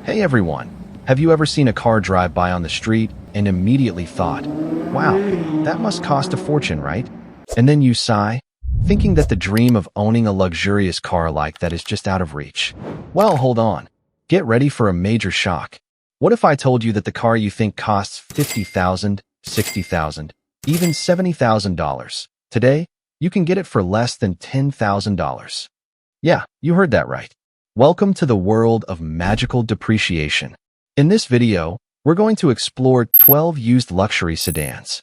Hey everyone, have you ever seen a car drive by on the street and immediately thought, wow, that must cost a fortune, right? And then you sigh, thinking that the dream of owning a luxurious car like that is just out of reach. Well, hold on. Get ready for a major shock. What if I told you that the car you think costs $50,000, $60,000, even $70,000? Today, you can get it for less than $10,000. Yeah, you heard that right. Welcome to the world of magical depreciation. In this video, we're going to explore 12 used luxury sedans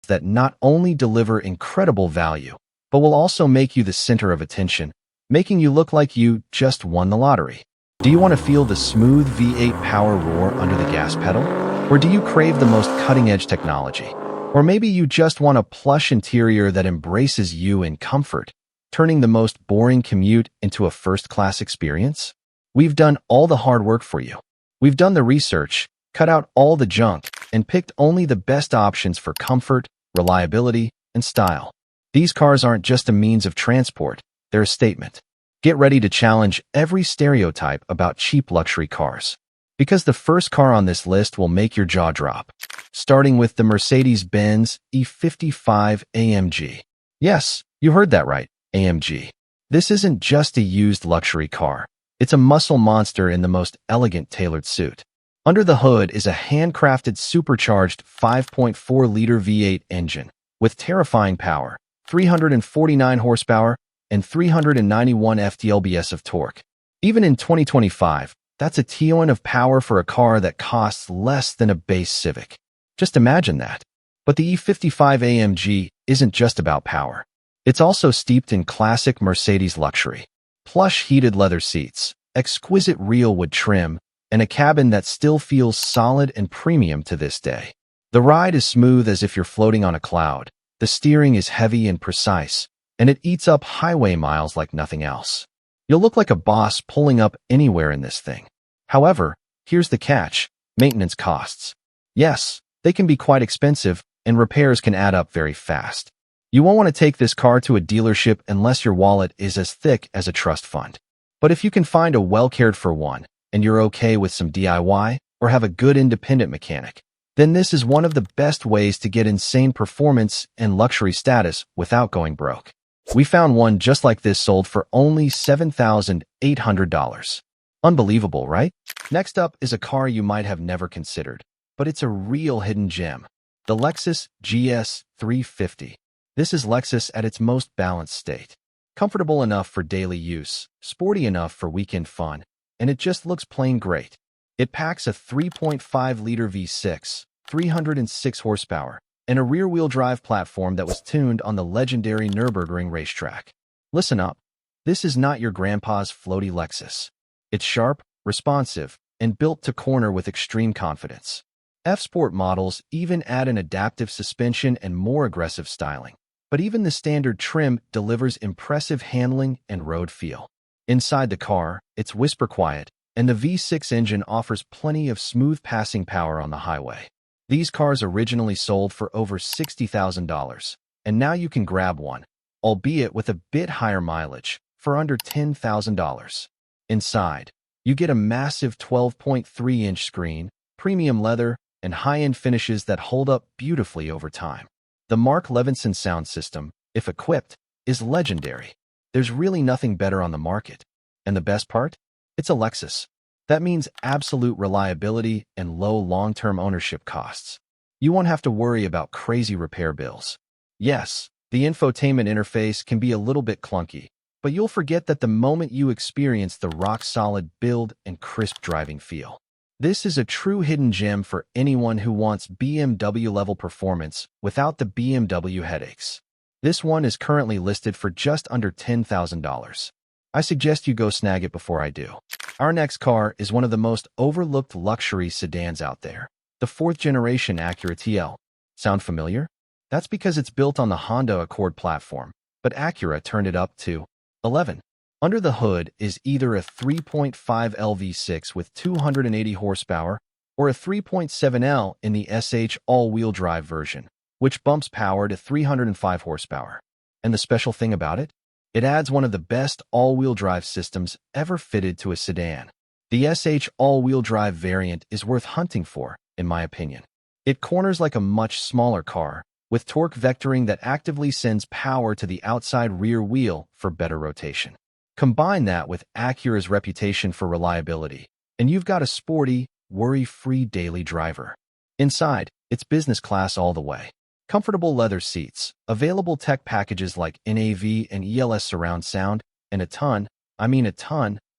that not only deliver incredible value, but will also make you the center of attention, making you look like you just won the lottery. Do you want to feel the smooth V8 power roar under the gas pedal? Or do you crave the most cutting-edge technology? Or maybe you just want a plush interior that embraces you in comfort, turning the most boring commute into a first-class experience? We've done all the hard work for you. We've done the research, cut out all the junk, and picked only the best options for comfort, reliability, and style. These cars aren't just a means of transport, they're a statement. Get ready to challenge every stereotype about cheap luxury cars. Because the first car on this list will make your jaw drop. Starting with the Mercedes-Benz E55 AMG. Yes, you heard that right. AMG. This isn't just a used luxury car. It's a muscle monster in the most elegant tailored suit. Under the hood is a handcrafted supercharged 5.4-liter V8 engine with terrifying power, 349 horsepower, and 391 ft-lbs of torque. Even in 2025, that's a ton of power for a car that costs less than a base Civic. Just imagine that. But the E55 AMG isn't just about power. It's also steeped in classic Mercedes luxury. Plush heated leather seats, exquisite real wood trim, and a cabin that still feels solid and premium to this day. The ride is smooth as if you're floating on a cloud. The steering is heavy and precise, and it eats up highway miles like nothing else. You'll look like a boss pulling up anywhere in this thing. However, here's the catch: maintenance costs. Yes, they can be quite expensive, and repairs can add up very fast. You won't want to take this car to a dealership unless your wallet is as thick as a trust fund. But if you can find a well-cared-for one, and you're okay with some DIY, or have a good independent mechanic, then this is one of the best ways to get insane performance and luxury status without going broke. We found one just like this sold for only $7,800. Unbelievable, right? Next up is a car you might have never considered, but it's a real hidden gem. The Lexus GS350. This is Lexus at its most balanced state. Comfortable enough for daily use, sporty enough for weekend fun, and it just looks plain great. It packs a 3.5-liter V6, 306 horsepower, and a rear-wheel drive platform that was tuned on the legendary Nürburgring racetrack. Listen up. This is not your grandpa's floaty Lexus. It's sharp, responsive, and built to corner with extreme confidence. F-Sport models even add an adaptive suspension and more aggressive styling. But even the standard trim delivers impressive handling and road feel. Inside the car, it's whisper quiet, and the V6 engine offers plenty of smooth passing power on the highway. These cars originally sold for over $60,000, and now you can grab one, albeit with a bit higher mileage, for under $10,000. Inside, you get a massive 12.3-inch screen, premium leather, and high-end finishes that hold up beautifully over time. The Mark Levinson sound system, if equipped, is legendary. There's really nothing better on the market. And the best part? It's a Lexus. That means absolute reliability and low long-term ownership costs. You won't have to worry about crazy repair bills. Yes, the infotainment interface can be a little bit clunky, but you'll forget that the moment you experience the rock-solid build and crisp driving feel. This is a true hidden gem for anyone who wants BMW-level performance without the BMW headaches. This one is currently listed for just under $10,000. I suggest you go snag it before I do. Our next car is one of the most overlooked luxury sedans out there, the 4th-generation Acura TL. Sound familiar? That's because it's built on the Honda Accord platform, but Acura turned it up to 11. Under the hood is either a 3.5L V6 with 280 horsepower or a 3.7L in the SH all-wheel drive version, which bumps power to 305 horsepower. And the special thing about it? It adds one of the best all-wheel drive systems ever fitted to a sedan. The SH all-wheel drive variant is worth hunting for, in my opinion. It corners like a much smaller car, with torque vectoring that actively sends power to the outside rear wheel for better rotation. Combine that with Acura's reputation for reliability, and you've got a sporty, worry-free daily driver. Inside, it's business class all the way. Comfortable leather seats, available tech packages like NAV and ELS surround sound, and a ton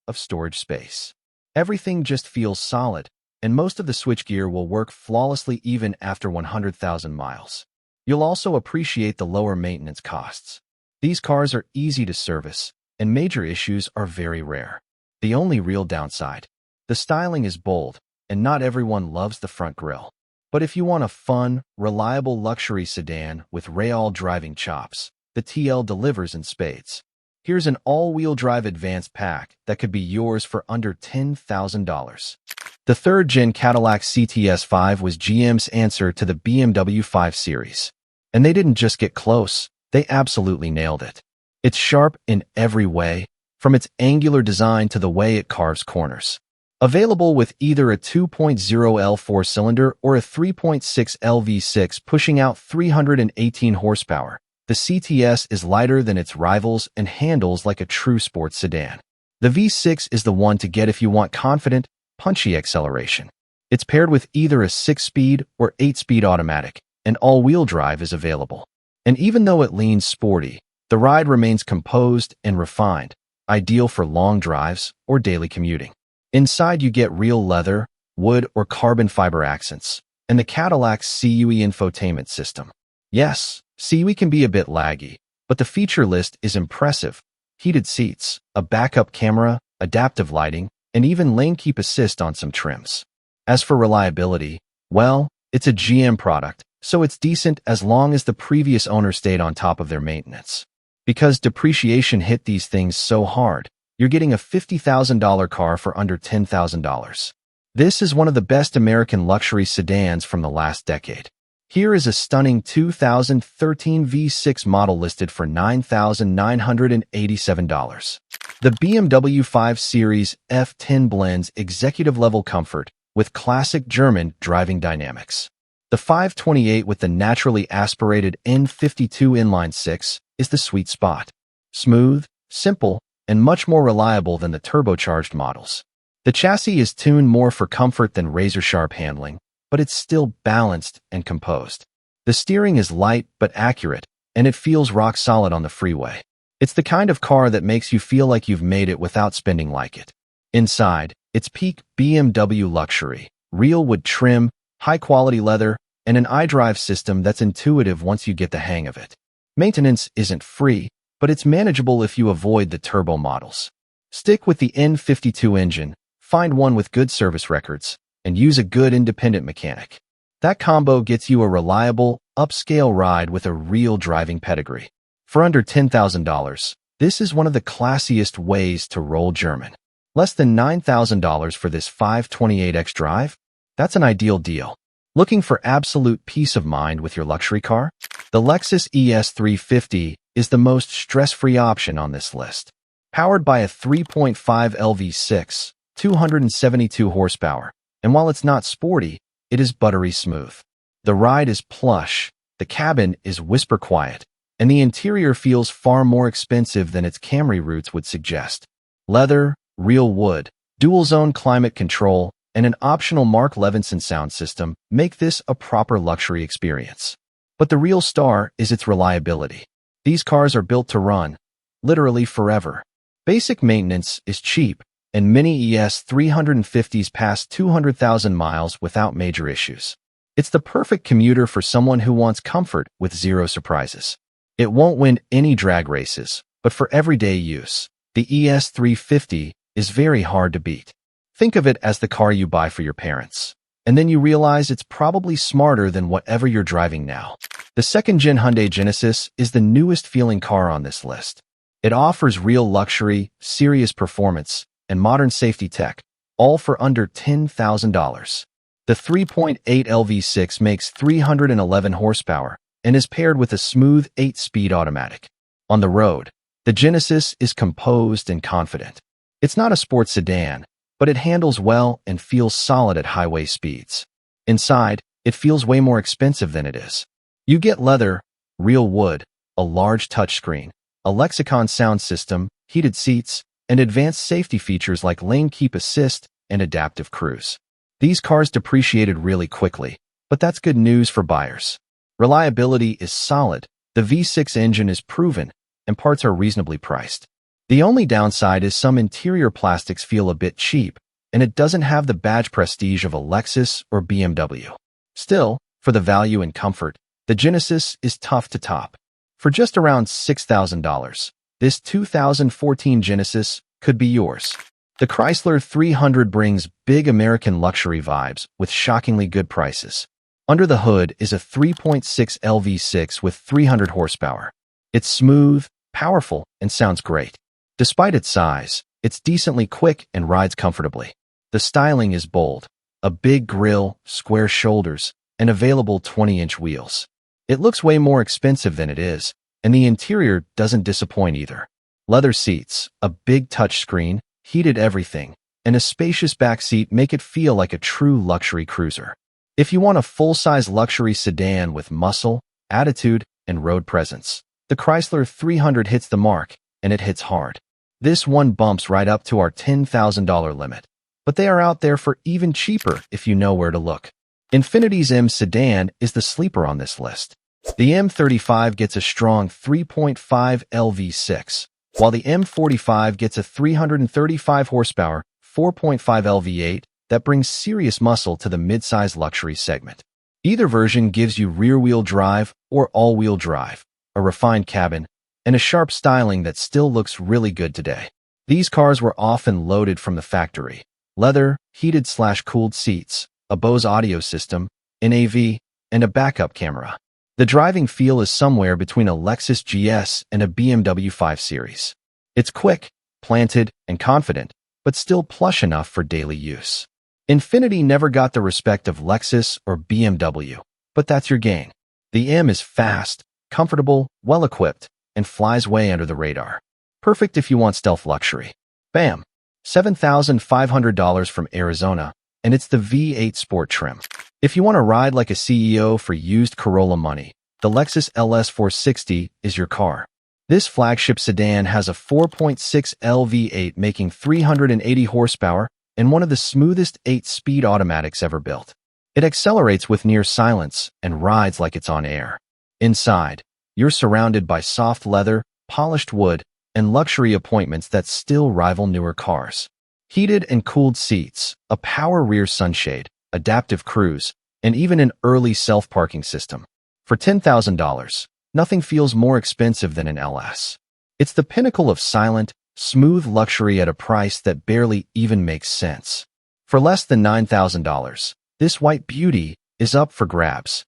of storage space. Everything just feels solid, and most of the switchgear will work flawlessly even after 100,000 miles. You'll also appreciate the lower maintenance costs. These cars are easy to service, and major issues are very rare. The only real downside: the styling is bold, and not everyone loves the front grille. But if you want a fun, reliable luxury sedan with real driving chops, the TL delivers in spades. Here's an all-wheel drive advanced pack that could be yours for under $10,000. The third-gen Cadillac CTS V was GM's answer to the BMW 5 Series. And they didn't just get close, they absolutely nailed it. It's sharp in every way, from its angular design to the way it carves corners. Available with either a 2.0L four-cylinder or a 3.6L V6 pushing out 318 horsepower, the CTS is lighter than its rivals and handles like a true sports sedan. The V6 is the one to get if you want confident, punchy acceleration. It's paired with either a 6-speed or 8-speed automatic, and all-wheel drive is available. And even though it leans sporty, the ride remains composed and refined, ideal for long drives or daily commuting. Inside you get real leather, wood, or carbon fiber accents, and the Cadillac's CUE infotainment system. Yes, CUE can be a bit laggy, but the feature list is impressive. Heated seats, a backup camera, adaptive lighting, and even lane keep assist on some trims. As for reliability, well, it's a GM product, so it's decent as long as the previous owner stayed on top of their maintenance. Because depreciation hit these things so hard, you're getting a $50,000 car for under $10,000. This is one of the best American luxury sedans from the last decade. Here is a stunning 2013 V6 model listed for $9,987. The BMW 5 Series F10 blends executive-level comfort with classic German driving dynamics. The 528 with the naturally aspirated N52 inline-six is the sweet spot. Smooth, simple, and much more reliable than the turbocharged models. The chassis is tuned more for comfort than razor-sharp handling, but it's still balanced and composed. The steering is light but accurate, and it feels rock solid on the freeway. It's the kind of car that makes you feel like you've made it without spending like it. Inside, it's peak BMW luxury, real wood trim, high-quality leather, and an iDrive system that's intuitive once you get the hang of it. Maintenance isn't free, but it's manageable if you avoid the turbo models. Stick with the N52 engine, find one with good service records, and use a good independent mechanic. That combo gets you a reliable, upscale ride with a real driving pedigree. For under $10,000, this is one of the classiest ways to roll German. Less than $9,000 for this 528X drive? That's an ideal deal. Looking for absolute peace of mind with your luxury car? The Lexus ES350 is the most stress-free option on this list. Powered by a 3.5 LV6, 272 horsepower, and while it's not sporty, it is buttery smooth. The ride is plush, the cabin is whisper quiet, and the interior feels far more expensive than its Camry roots would suggest. Leather, real wood, dual-zone climate control, and an optional Mark Levinson sound system make this a proper luxury experience. But the real star is its reliability. These cars are built to run, literally forever. Basic maintenance is cheap, and many ES350s pass 200,000 miles without major issues. It's the perfect commuter for someone who wants comfort with zero surprises. It won't win any drag races, but for everyday use, the ES350 is very hard to beat. Think of it as the car you buy for your parents, and then you realize it's probably smarter than whatever you're driving now. The second-gen Hyundai Genesis is the newest feeling car on this list. It offers real luxury, serious performance, and modern safety tech, all for under $10,000. The 3.8 LV6 makes 311 horsepower and is paired with a smooth 8-speed automatic. On the road, the Genesis is composed and confident. It's not a sports sedan, but it handles well and feels solid at highway speeds. Inside, it feels way more expensive than it is. You get leather, real wood, a large touchscreen, a Lexicon sound system, heated seats, and advanced safety features like lane keep assist and adaptive cruise. These cars depreciated really quickly, but that's good news for buyers. Reliability is solid, the V6 engine is proven, and parts are reasonably priced. The only downside is some interior plastics feel a bit cheap, and it doesn't have the badge prestige of a Lexus or BMW. Still, for the value and comfort, the Genesis is tough to top. For just around $6,000, this 2014 Genesis could be yours. The Chrysler 300 brings big American luxury vibes with shockingly good prices. Under the hood is a 3.6L V6 with 300 horsepower. It's smooth, powerful, and sounds great. Despite its size, it's decently quick and rides comfortably. The styling is bold, a big grille, square shoulders, and available 20-inch wheels. It looks way more expensive than it is, and the interior doesn't disappoint either. Leather seats, a big touchscreen, heated everything, and a spacious back seat make it feel like a true luxury cruiser. If you want a full-size luxury sedan with muscle, attitude, and road presence, the Chrysler 300 hits the mark, and it hits hard. This one bumps right up to our $10,000 limit, but they are out there for even cheaper if you know where to look. Infiniti's M sedan is the sleeper on this list. The M35 gets a strong 3.5L V6, while the M45 gets a 335 horsepower 4.5L V8 that brings serious muscle to the midsize luxury segment. Either version gives you rear-wheel drive or all-wheel drive, a refined cabin, and a sharp styling that still looks really good today. These cars were often loaded from the factory. Leather, heated/cooled seats, a Bose audio system, an AV, and a backup camera. The driving feel is somewhere between a Lexus GS and a BMW 5 Series. It's quick, planted, and confident, but still plush enough for daily use. Infiniti never got the respect of Lexus or BMW, but that's your gain. The M is fast, comfortable, well-equipped, and flies way under the radar. Perfect if you want stealth luxury. Bam! $7,500 from Arizona, and it's the V8 Sport trim. If you want to ride like a CEO for used Corolla money, the Lexus LS460 is your car. This flagship sedan has a 4.6L V8 making 380 horsepower and one of the smoothest 8-speed automatics ever built. It accelerates with near silence and rides like it's on air. Inside, you're surrounded by soft leather, polished wood, and luxury appointments that still rival newer cars. Heated and cooled seats, a power rear sunshade, adaptive cruise, and even an early self-parking system. For $10,000, nothing feels more expensive than an LS. It's the pinnacle of silent, smooth luxury at a price that barely even makes sense. For less than $9,000, this white beauty is up for grabs.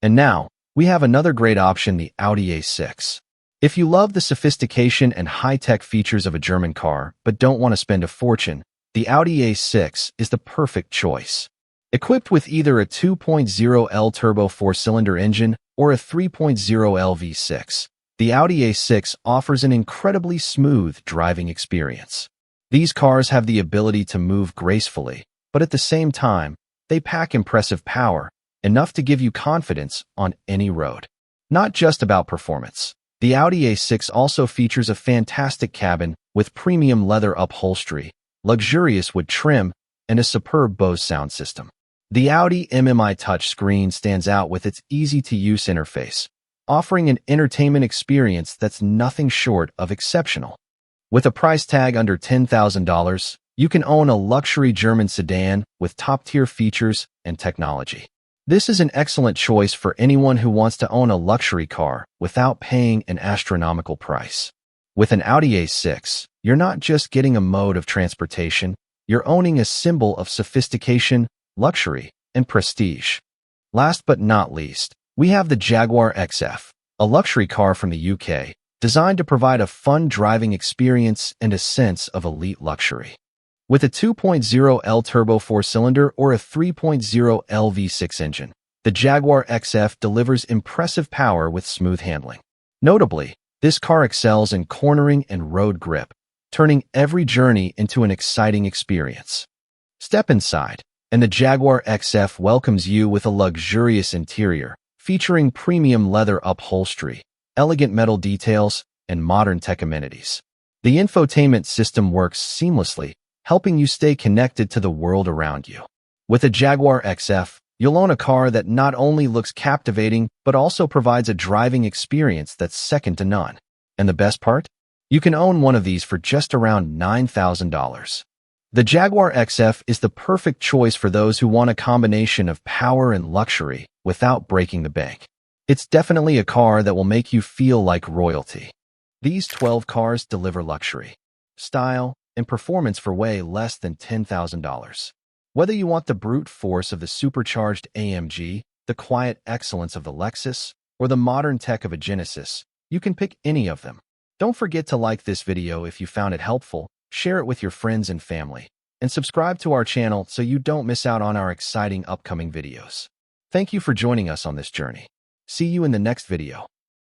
And now, we have another great option, the Audi A6. If you love the sophistication and high-tech features of a German car but don't want to spend a fortune, the Audi A6 is the perfect choice. Equipped with either a 2.0L turbo 4-cylinder engine or a 3.0L V6, the Audi A6 offers an incredibly smooth driving experience. These cars have the ability to move gracefully, but at the same time, they pack impressive power, enough to give you confidence on any road. Not just about performance. The Audi A6 also features a fantastic cabin with premium leather upholstery, luxurious wood trim, and a superb Bose sound system. The Audi MMI touchscreen stands out with its easy-to-use interface, offering an entertainment experience that's nothing short of exceptional. With a price tag under $10,000, you can own a luxury German sedan with top-tier features and technology. This is an excellent choice for anyone who wants to own a luxury car without paying an astronomical price. With an Audi A6, you're not just getting a mode of transportation, you're owning a symbol of sophistication, luxury, and prestige. Last but not least, we have the Jaguar XF, a luxury car from the UK, designed to provide a fun driving experience and a sense of elite luxury. With a 2.0L turbo 4-cylinder or a 3.0L V6 engine, the Jaguar XF delivers impressive power with smooth handling. Notably, this car excels in cornering and road grip, turning every journey into an exciting experience. Step inside, and the Jaguar XF welcomes you with a luxurious interior, featuring premium leather upholstery, elegant metal details, and modern tech amenities. The infotainment system works seamlessly, helping you stay connected to the world around you. With a Jaguar XF, you'll own a car that not only looks captivating, but also provides a driving experience that's second to none. And the best part? You can own one of these for just around $9,000. The Jaguar XF is the perfect choice for those who want a combination of power and luxury without breaking the bank. It's definitely a car that will make you feel like royalty. These 12 cars deliver luxury, style, and performance for way less than $10,000. Whether you want the brute force of the supercharged AMG, the quiet excellence of the Lexus, or the modern tech of a Genesis, you can pick any of them. Don't forget to like this video if you found it helpful, share it with your friends and family, and subscribe to our channel so you don't miss out on our exciting upcoming videos. Thank you for joining us on this journey. See you in the next video.